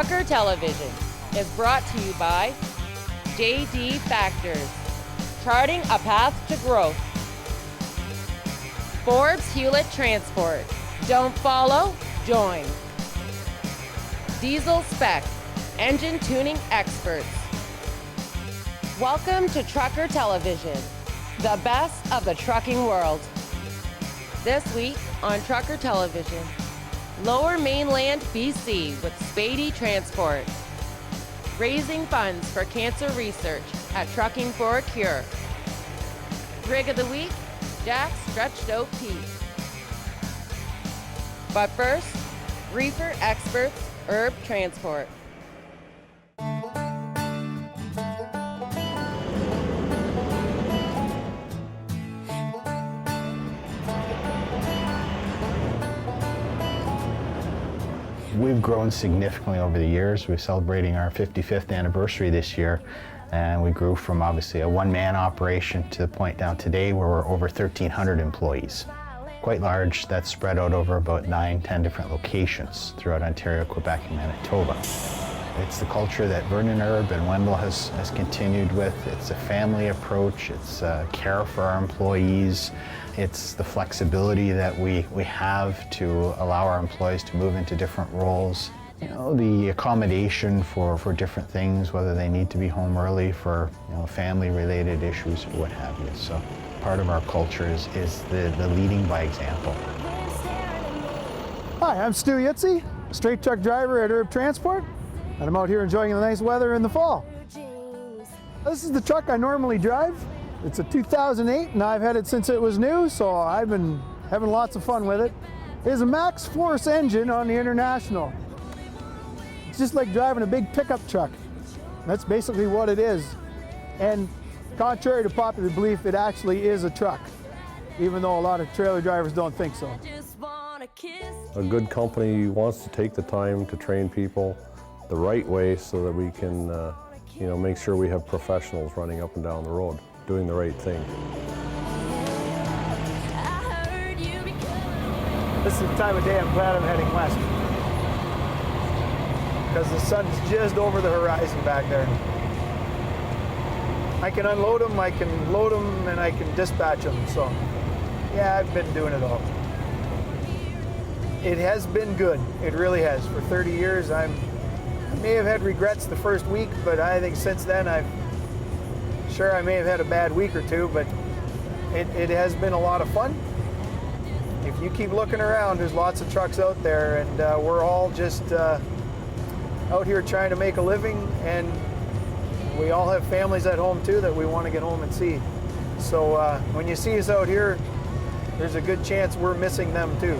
Trucker Television is brought to you by JD Factors, charting a path to growth. Forbes Hewlett Transport, don't follow, join. Diesel Spec, engine tuning experts. Welcome to Trucker Television, the best of the trucking world. This week on Trucker Television, Lower Mainland, BC with SPADY Transport. Raising funds for cancer research at Trucking for a Cure. Rig of the Week, Jack's Stretched Out Pete. But first, reefer experts, ERB Transport. We've grown significantly over the years. We're celebrating our 55th anniversary this year, and we grew from obviously a one-man operation to the point down today where we're over 1,300 employees. Quite large. That's spread out over about 9-10 different locations throughout Ontario, Quebec, and Manitoba. It's the culture that Vernon ERB and Wendell has continued with. It's a family approach. It's care for our employees. It's the flexibility that we have to allow our employees to move into different roles. You know, the accommodation for different things, whether they need to be home early for family-related issues or what have you. So part of our culture is the leading by example. Hi, I'm Stu Yitzy, straight truck driver at ERB Transport, and I'm out here enjoying the nice weather in the fall. This is the truck I normally drive. It's a 2008 and I've had it since it was new, so I've been having lots of fun with it. It has a max force engine on the International. It's just like driving a big pickup truck. That's basically what it is. And contrary to popular belief, it actually is a truck, even though a lot of trailer drivers don't think so. A good company wants to take the time to train people the right way so that we can make sure we have professionals running up and down the road, doing the right thing. This is the time of day I'm glad I'm heading west, because the sun's just over the horizon back there. I can unload them, I can load them, and I can dispatch them, so yeah, I've been doing it all. It has been good, it really has. For 30 years, I may have had regrets the first week, but I think since then I may have had a bad week or two, but it has been a lot of fun. If you keep looking around, there's lots of trucks out there, and we're all just out here trying to make a living, and we all have families at home too that we want to get home and see. So when you see us out here, there's a good chance we're missing them too.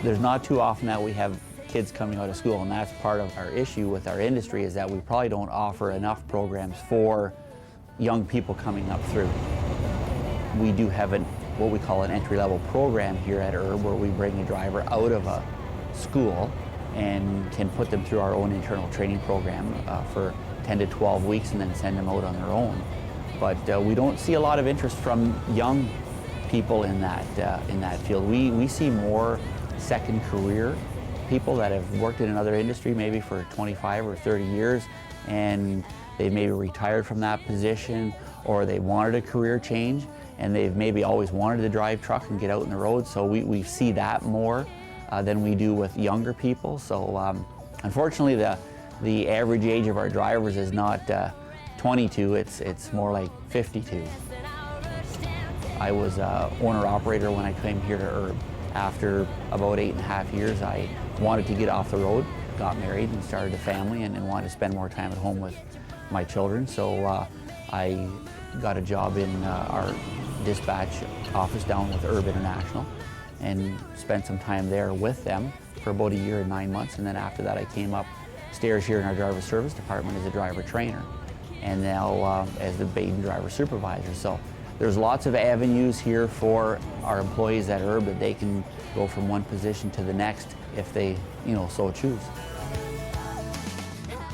There's not too often that we have kids coming out of school, and that's part of our issue with our industry, is that we probably don't offer enough programs for young people coming up through. We do have what we call an entry-level program here at ERB, where we bring a driver out of a school and can put them through our own internal training program for 10 to 12 weeks and then send them out on their own. But we don't see a lot of interest from young people in that field. We see more second career people that have worked in another industry maybe for 25 or 30 years, and they've maybe retired from that position, or they wanted a career change and they've maybe always wanted to drive truck and get out on the road. So we see that more than we do with younger people. So unfortunately the average age of our drivers is not 22, it's more like 52. I was owner-operator when I came here to ERB. After about 8.5 years, I wanted to get off the road, got married and started a family, and wanted to spend more time at home with my children. So I got a job in our dispatch office down with ERB International and spent some time there with them for about 1 year and 9 months. And then after that, I came upstairs here in our driver service department as a driver trainer, and now as the Baden driver supervisor. So there's lots of avenues here for our employees at ERB that they can go from one position to the next if they, so choose.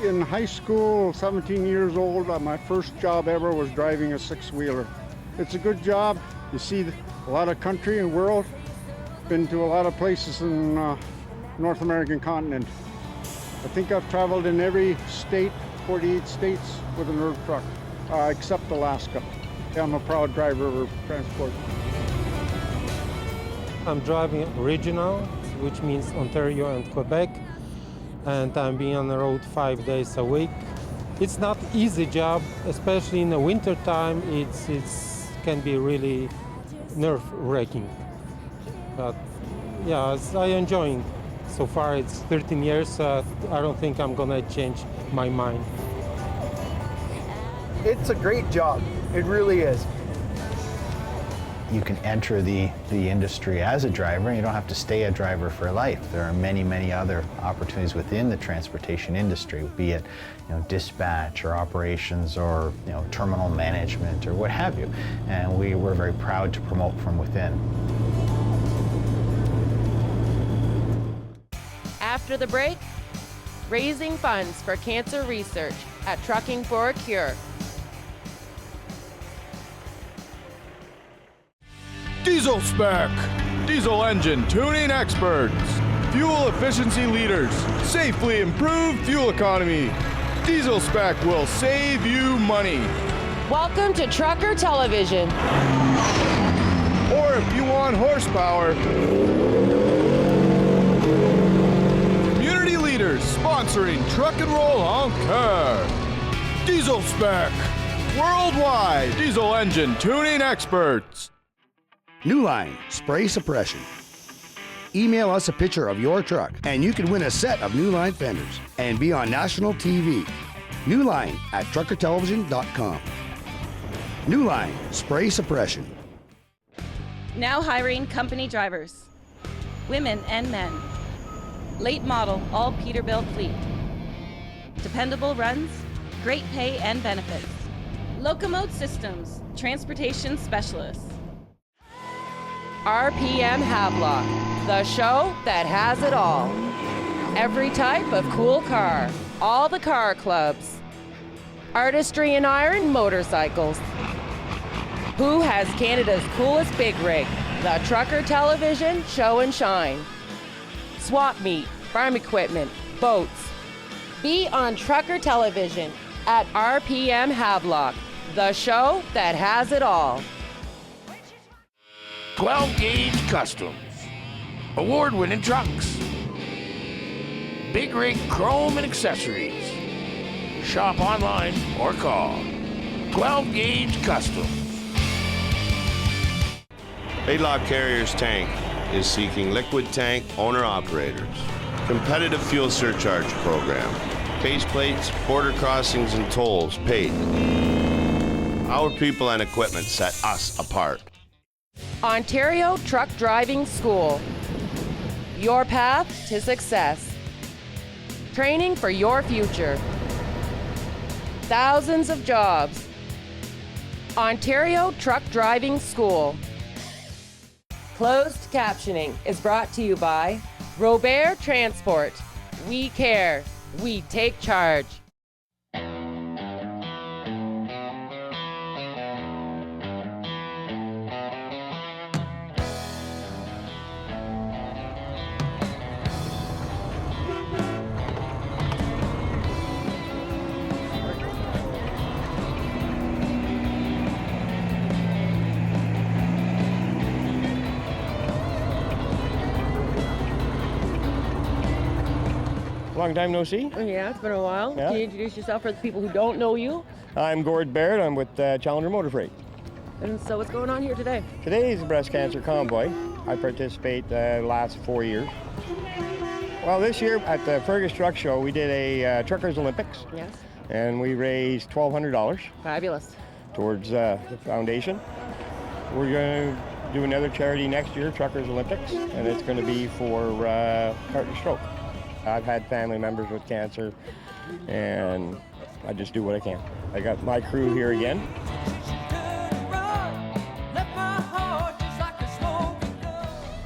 In high school, 17 years old, my first job ever was driving a six-wheeler. It's a good job. You see a lot of country and world. Been to a lot of places in North American continent. I think I've traveled in every state, 48 states with an ERB truck, except Alaska. I'm a proud driver of ERB Transport. I'm driving regional, which means Ontario and Quebec, and I'm being on the road 5 days a week. It's not an easy job, especially in the winter time. It's can be really nerve-wracking. But yeah, I'm enjoying. So far, it's 13 years. I don't think I'm gonna change my mind. It's a great job. It really is. You can enter the industry as a driver, and you don't have to stay a driver for life. There are many, many other opportunities within the transportation industry, be it dispatch or operations or terminal management or what have you. And we're very proud to promote from within. After the break, raising funds for cancer research at Trucking for a Cure. Diesel Spec, diesel engine tuning experts, fuel efficiency leaders, safely improve fuel economy. Diesel Spec will save you money. Welcome to Trucker Television. Or if you want horsepower, community leaders sponsoring Truck and Roll on Car. Diesel Spec, worldwide diesel engine tuning experts. New Line Spray Suppression. Email us a picture of your truck and you can win a set of New Line fenders and be on national TV. New Line at truckertelevision.com. New Line Spray Suppression. Now hiring company drivers, women and men. Late model, all Peterbilt fleet. Dependable runs, great pay and benefits. Locomote Systems, transportation specialists. RPM Havelock, the show that has it all. Every type of cool car, all the car clubs. Artistry in iron motorcycles. Who has Canada's coolest big rig? The Trucker Television Show and Shine. Swap meet, farm equipment, boats. Be on Trucker Television at RPM Havelock, the show that has it all. 12 Gauge Customs, award-winning trucks, big rig chrome and accessories. Shop online or call 12 Gauge Customs. Laidlaw Carriers Tank is seeking liquid tank owner-operators. Competitive fuel surcharge program. Base plates, border crossings, and tolls paid. Our people and equipment set us apart. Ontario Truck Driving School. Your path to success. Training for your future. Thousands of jobs. Ontario Truck Driving School. Closed captioning is brought to you by ERB Transport. We care. We take charge. Long time no see. Yeah, it's been a while. Yeah. Can you introduce yourself for the people who don't know you? I'm Gord Baird. I'm with Challenger Motor Freight. And so what's going on here today? Today is a breast cancer convoy. I participate the last 4 years. Well, this year at the Fergus Truck Show, we did a Truckers Olympics. Yes. And we raised $1,200. Fabulous. Towards the foundation. We're going to do another charity next year, Truckers Olympics, and it's going to be for heart and stroke. I've had family members with cancer, and I just do what I can. I got my crew here again.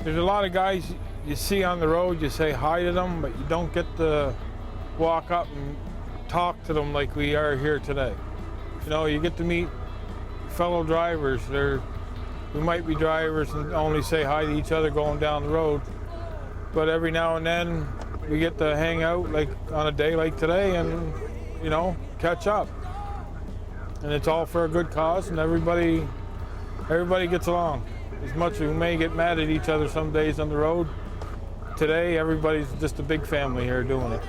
There's a lot of guys you see on the road, you say hi to them, but you don't get to walk up and talk to them like we are here today. You know, you get to meet fellow drivers. They're We might be drivers and only say hi to each other going down the road, but every now and then we get to hang out like on a day like today and, you know, catch up. And it's all for a good cause, and everybody gets along. As much as we may get mad at each other some days on the road, today everybody's just a big family here doing it.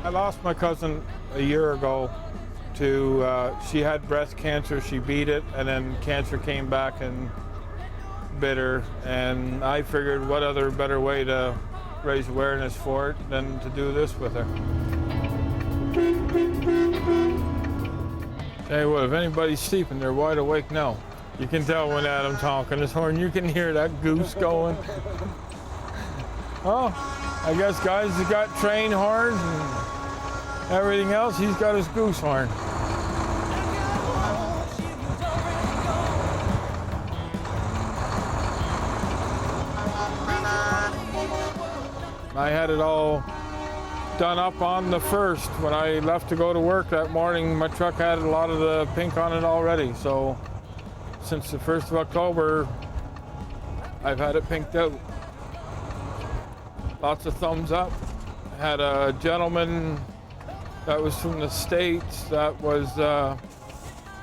I lost my cousin a year ago to, she had breast cancer, she beat it, and then cancer came back and bit her. And I figured what other better way to raise awareness for it than to do this with her. Tell you what, if anybody's sleeping, they're wide awake now. You can tell when Adam's honking his horn, you can hear that goose going. Oh, I guess guys have got train horns and everything else, he's got his goose horn. I had it all done up on the 1st. When I left to go to work that morning, my truck had a lot of the pink on it already. So since the 1st of October, I've had it pinked out. Lots of thumbs up. I had a gentleman that was from the States that was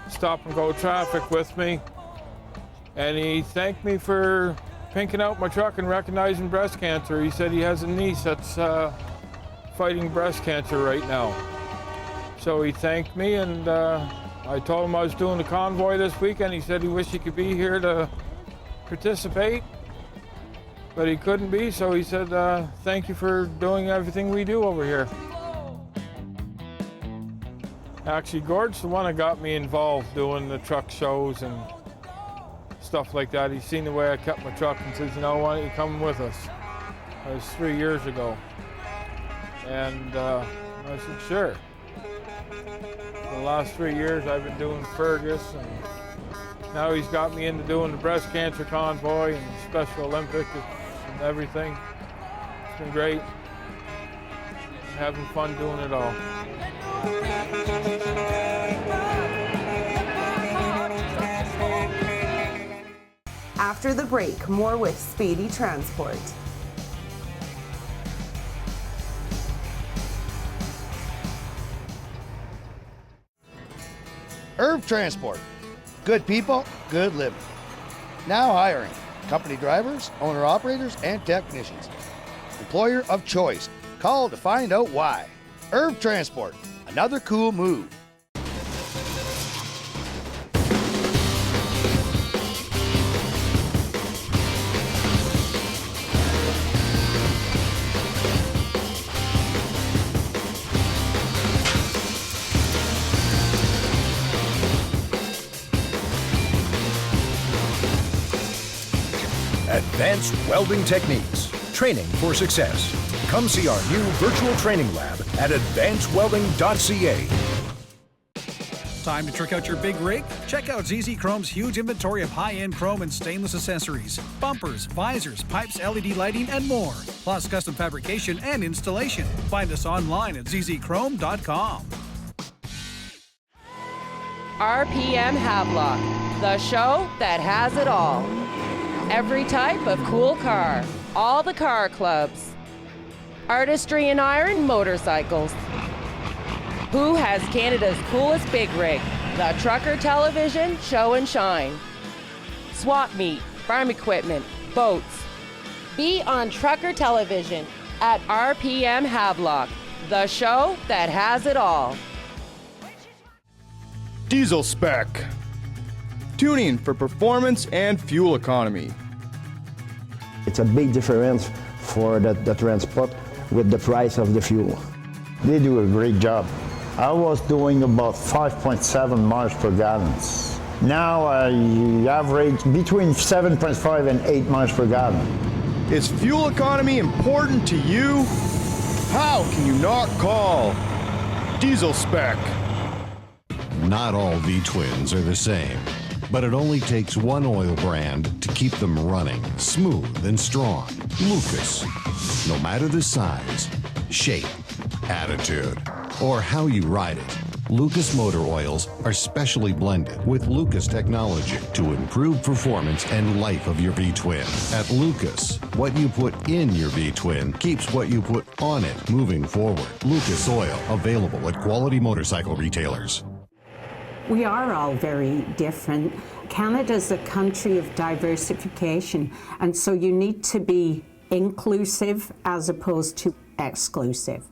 stop and go traffic with me. And he thanked me for pinking out my truck and recognizing breast cancer. He said he has a niece that's fighting breast cancer right now. So he thanked me, and I told him I was doing the convoy this weekend. He said he wished he could be here to participate, but he couldn't be, so he said, thank you for doing everything we do over here. Actually, Gord's the one that got me involved doing the truck shows and stuff like that. He's seen the way I kept my truck and says, you know, why don't you come with us? That was 3 years ago. And I said, sure. For the last 3 years I've been doing Fergus, and now he's got me into doing the breast cancer convoy and Special Olympics and everything. It's been great. I'm having fun doing it all. After the break, more with Beatty Transport. ERB Transport. Good people, good living. Now hiring company drivers, owner-operators, and technicians. Employer of choice. Call to find out why. ERB Transport. Another cool move. Advanced welding techniques, training for success. Come see our new virtual training lab at advancedwelding.ca. Time to trick out your big rig? Check out ZZ Chrome's huge inventory of high-end chrome and stainless accessories, bumpers, visors, pipes, LED lighting, and more. Plus custom fabrication and installation. Find us online at zzchrome.com. RPM Havelock, the show that has it all. Every type of cool car, all the car clubs. Artistry in iron motorcycles. Who has Canada's coolest big rig? The Trucker Television Show and Shine. Swap meet, farm equipment, boats. Be on Trucker Television at RPM Havelock, the show that has it all. Diesel Spec. Tuning for performance and fuel economy. It's a big difference for the transport with the price of the fuel. They do a great job. I was doing about 5.7 miles per gallon. Now I average between 7.5 and 8 miles per gallon. Is fuel economy important to you? How can you not call Diesel Spec? Not all V-twins are the same, but it only takes one oil brand to keep them running smooth and strong. Lucas. No matter the size, shape, attitude, or how you ride it, Lucas motor oils are specially blended with Lucas technology to improve performance and life of your V-twin. At Lucas, what you put in your V-twin keeps what you put on it moving forward. Lucas oil, available at quality motorcycle retailers. We are all very different. Canada's a country of diversification, and so you need to be inclusive as opposed to exclusive.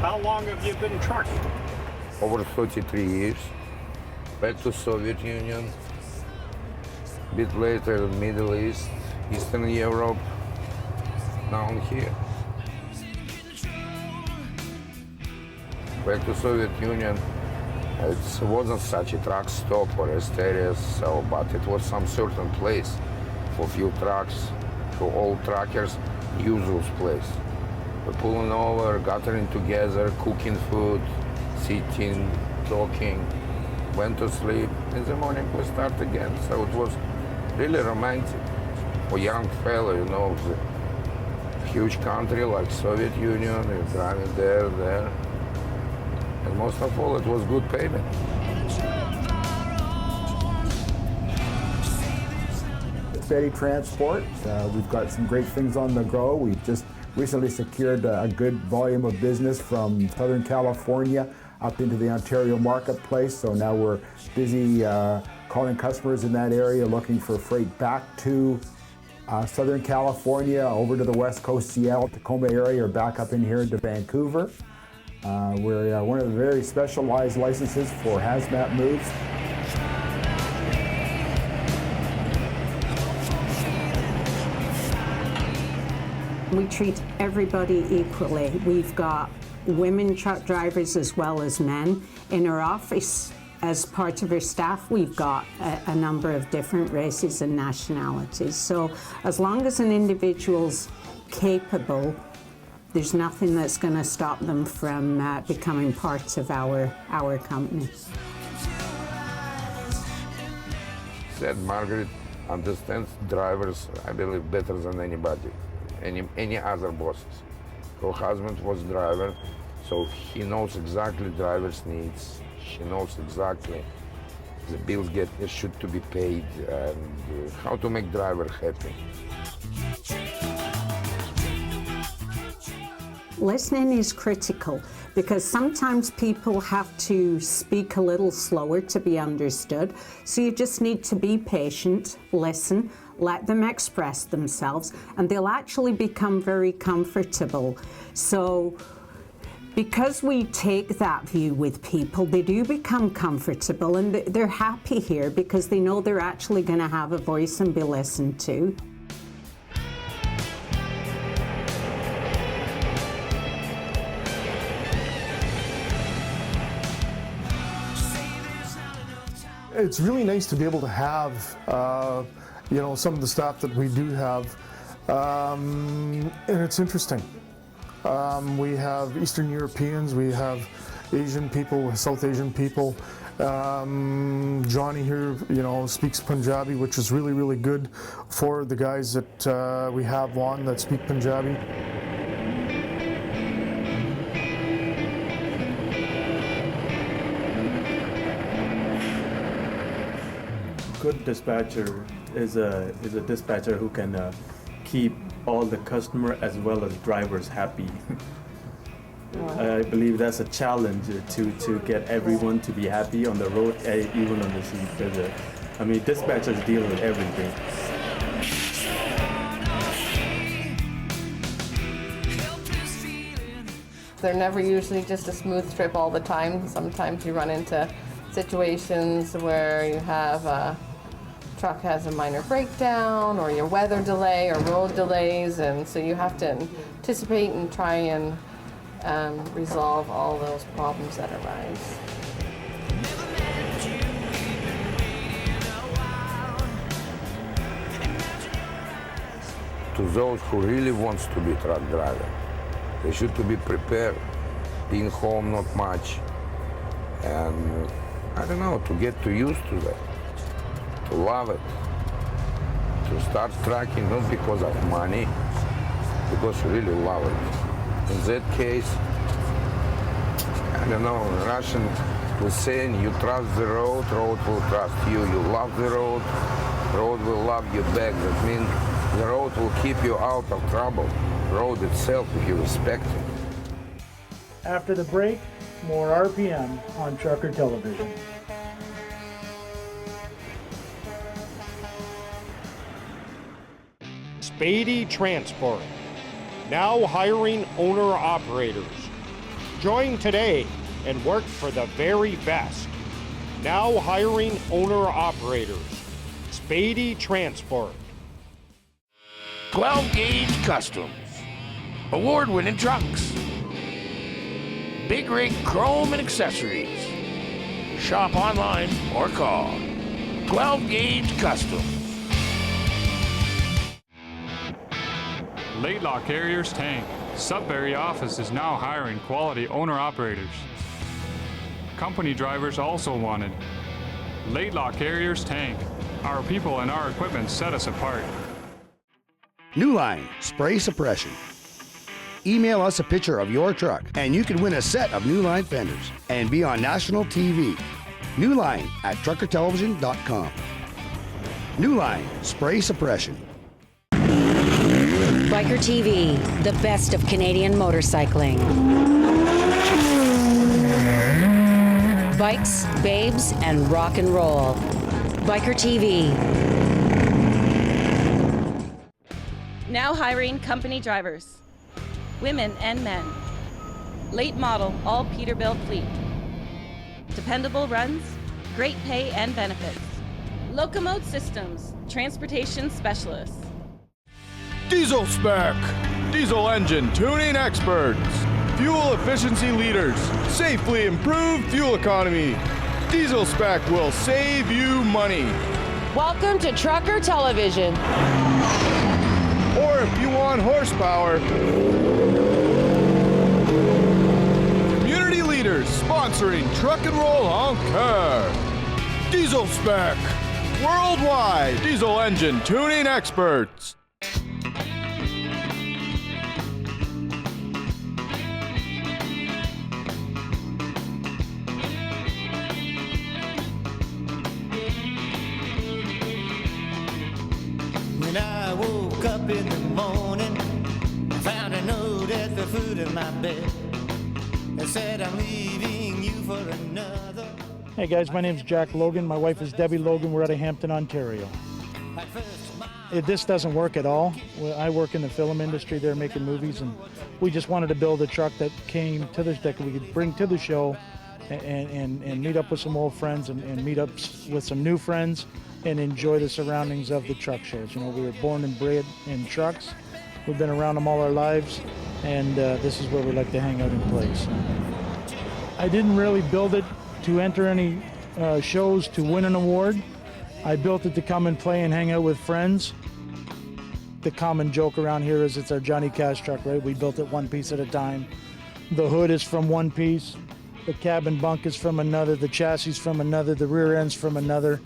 How long have you been trucking? Over 33 years. Back to Soviet Union. Bit later, Middle East, Eastern Europe. Now I'm here. Back to Soviet Union. It wasn't such a truck stop or rest areas, so, but it was some certain place for few trucks, for all truckers, usual place. We're pulling over, gathering together, cooking food, sitting, talking, went to sleep. In the morning we start again. So it was really romantic. For a young fellow, you know, the huge country like Soviet Union, you're driving there. And most of all, it was good payment. Ferry Transport, we've got some great things on the go. We've just recently secured a good volume of business from Southern California up into the Ontario marketplace. So now we're busy calling customers in that area looking for freight back to Southern California, over to the West Coast, Seattle, Tacoma area, or back up in here into Vancouver. We're one of the very specialized licenses for hazmat moves. We treat everybody equally. We've got women truck drivers as well as men. In our office, as part of our staff, we've got a number of different races and nationalities. So as long as an individual's capable, there's nothing that's going to stop them from becoming part of our company. Said Margaret understands drivers, I believe, better than anybody, any other bosses. Her husband was driver, so he knows exactly driver's needs. She knows exactly the bills should to be paid and how to make driver happy. Listening is critical because sometimes people have to speak a little slower to be understood. So you just need to be patient, listen, let them express themselves, and they'll actually become very comfortable. So because we take that view with people, they do become comfortable and they're happy here because they know they're actually going to have a voice and be listened to. It's really nice to be able to have, some of the staff that we do have, and it's interesting. We have Eastern Europeans, we have Asian people, South Asian people. Johnny here, speaks Punjabi, which is really, really good for the guys that we have on that speak Punjabi. Good dispatcher is a dispatcher who can keep all the customer as well as drivers happy. I believe that's a challenge to get everyone to be happy on the road, even on the street. Dispatchers deal with everything. They're never usually just a smooth trip all the time. Sometimes you run into situations where you have a truck has a minor breakdown or your weather delay or road delays, and so you have to anticipate and try and resolve all those problems that arise. To those who really wants to be truck driver, they should to be prepared, being home not much, and I don't know, to get used to that, to love it. To start trucking not because of money, because you really love it. In that case, I don't know, Russian was saying you trust the road, road will trust you. You love the road, road will love you back. That means the road will keep you out of trouble. Road itself, if you respect it. After the break, more RPM on Trucker Television. Beatty Transport, now hiring owner-operators. Join today and work for the very best. Now hiring owner-operators. SPADY Transport. 12-gauge customs. Award-winning trucks. Big rig chrome and accessories. Shop online or call. 12-gauge customs. Laidlaw Carriers Tank. Sudbury office is now hiring quality owner-operators. Company drivers also wanted. Laidlaw Carriers Tank. Our people and our equipment set us apart. New Line Spray Suppression. Email us a picture of your truck and you can win a set of New Line fenders and be on national TV. New Line at truckertelevision.com. New Line Spray Suppression. Biker TV, the best of Canadian motorcycling. Bikes, babes, and rock and roll. Biker TV. Now hiring company drivers. Women and men. Late model, all Peterbilt fleet. Dependable runs, great pay and benefits. Locomotive Systems, transportation specialists. Diesel Spec, diesel engine tuning experts, fuel efficiency leaders, safely improve fuel economy. Diesel Spec will save you money. Welcome to Trucker Television. Or if you want horsepower, community leaders sponsoring Truck and Roll Encore. Diesel Spec, worldwide diesel engine tuning experts. When I woke up in the morning, I found a note at the foot of my bed. It said, I'm leaving you for another. Hey guys, my name's Jack Logan. My wife is Debbie Logan. We're out of Hampton, Ontario. This doesn't work at all. I work in the film industry there making movies, and we just wanted to build a truck that came to this deck we could bring to the show and meet up with some old friends and meet up with some new friends and enjoy the surroundings of the truck shows. You know, we were born and bred in trucks. We've been around them all our lives, and this is where we like to hang out and play. So I didn't really build it to enter any shows to win an award. I built it to come and play and hang out with friends. The common joke around here is it's our Johnny Cash truck, right? We built it one piece at a time. The hood is from one piece, the cabin bunk is from another, the chassis from another, the rear end's from another.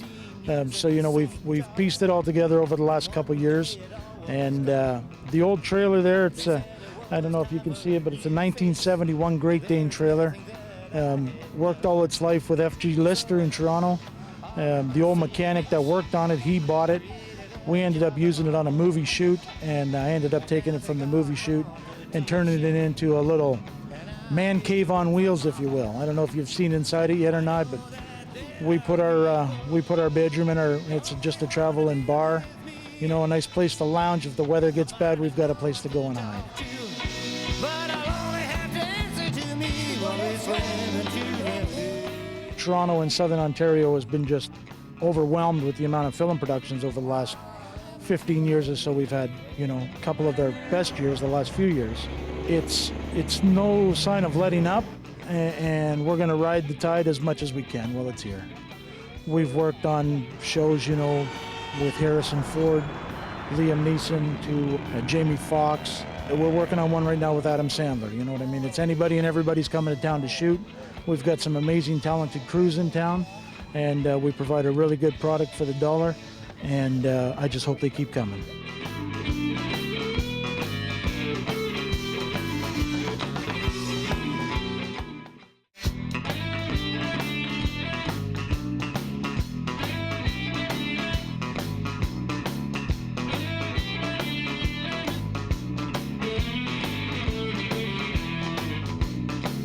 So you know, we've pieced it all together over the last couple years, and the old trailer there, it's I don't know if you can see it, but it's a 1971 Great Dane trailer. Worked all its life with FG Lister in Toronto. The old mechanic that worked on it, he bought it. We ended up using it on a movie shoot, and I ended up taking it from the movie shoot and turning it into a little man cave on wheels, if you will. I don't know if you've seen inside it yet or not, but we put our bedroom in our, it's just a travel and bar, you know, a nice place to lounge. If the weather gets bad, we've got a place to go and hide. Toronto and Southern Ontario has been just overwhelmed with the amount of film productions over the last 15 years or so. We've had, you know, a couple of their best years the last few years. It's no sign of letting up, and we're going to ride the tide as much as we can while it's here. We've worked on shows, you know, with Harrison Ford, Liam Neeson to Jamie Foxx. We're working on one right now with Adam Sandler, you know what I mean? It's anybody and everybody's coming to town to shoot. We've got some amazing talented crews in town, and we provide a really good product for the dollar, and I just hope they keep coming.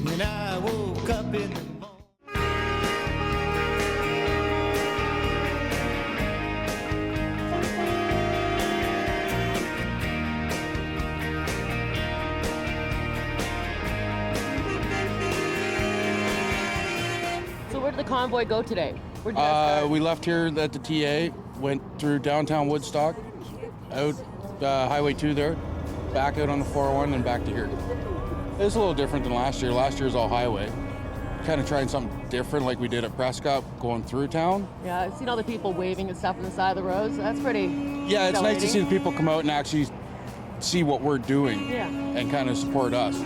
When I woke up in the So where did the convoy go today? Where'd you guys start? We left here at the TA, went through downtown Woodstock, out Highway 2 there, back out on the 401 and back to here. It's a little different than last year. Last year was all highway. Kind of trying something different like we did at Prescott, going through town. Yeah, I've seen all the people waving and stuff on the side of the roads. So that's pretty Yeah, it's nice to see exhilarating. the people come out and actually see what we're doing Yeah. and kind of support us.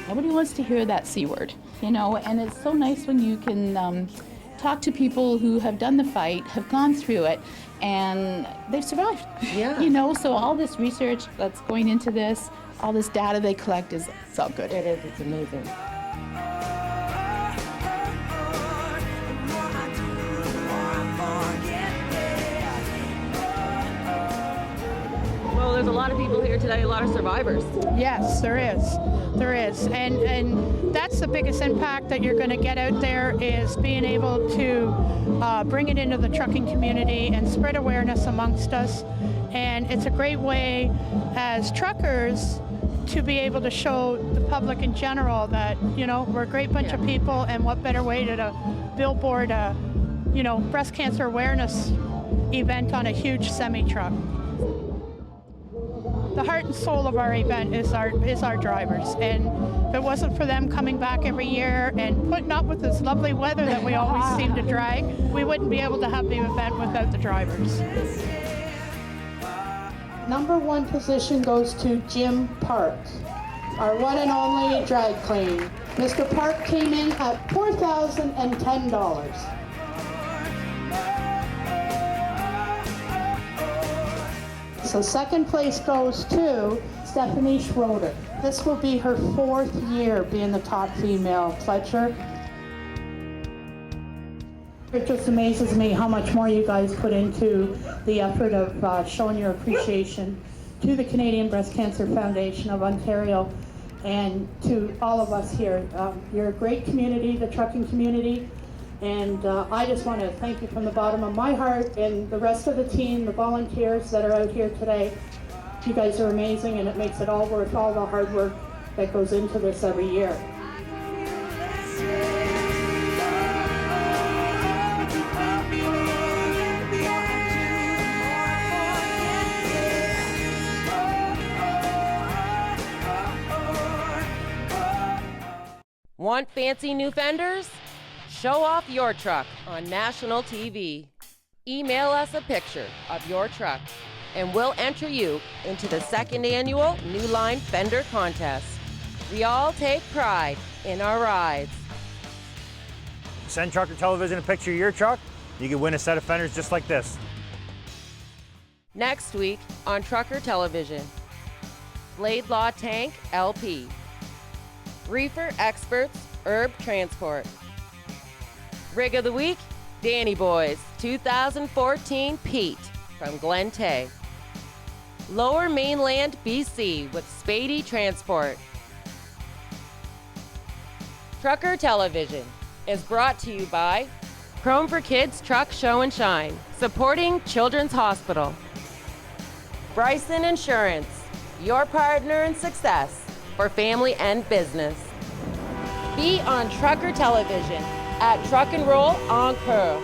Nobody wants to hear that C word, you know, and it's so nice when you can talk to people who have done the fight, have gone through it, and they've survived. Yeah. You know, so all this research that's going into this, all this data they collect is so good. It is, it's amazing. Well, there's a lot of people here today, a lot of survivors. Yes, there is. There is. And that's the biggest impact that you're going to get out there is being able to bring it into the trucking community and spread awareness amongst us. And it's a great way as truckers to be able to show the public in general that, you know, we're a great bunch of people, and what better way to billboard a, you know, breast cancer awareness event on a huge semi-truck. The heart and soul of our event is our drivers, and if it wasn't for them coming back every year and putting up with this lovely weather that we always seem to drag, we wouldn't be able to have the event without the drivers. Number 1 position goes to Jim Park, our one and only drag queen. Mr. Park came in at $4,010. So second place goes to Stephanie Schroeder. This will be her 4th year being the top female pledger. It just amazes me how much more you guys put into the effort of showing your appreciation to the Canadian Breast Cancer Foundation of Ontario and to all of us here. You're a great community, the trucking community, and I just want to thank you from the bottom of my heart and the rest of the team, the volunteers that are out here today. You guys are amazing, and it makes it all worth all the hard work that goes into this every year. Want fancy new fenders? Show off your truck on national TV. Email us a picture of your truck and we'll enter you into the 2nd annual New Line Fender Contest. We all take pride in our rides. Send Trucker Television a picture of your truck, you can win a set of fenders just like this. Next week on Trucker Television, Laidlaw Tank LP, Reefer Experts ERB Transport, Rig of the Week, Danny Boys 2014 Pete from Glen Tay, Lower Mainland BC with Spady Transport. Trucker Television is brought to you by Chrome for Kids Truck Show and Shine, supporting Children's Hospital, Bryson Insurance, your partner in success for family and business. Be on Trucker Television at Truck and Roll Encore.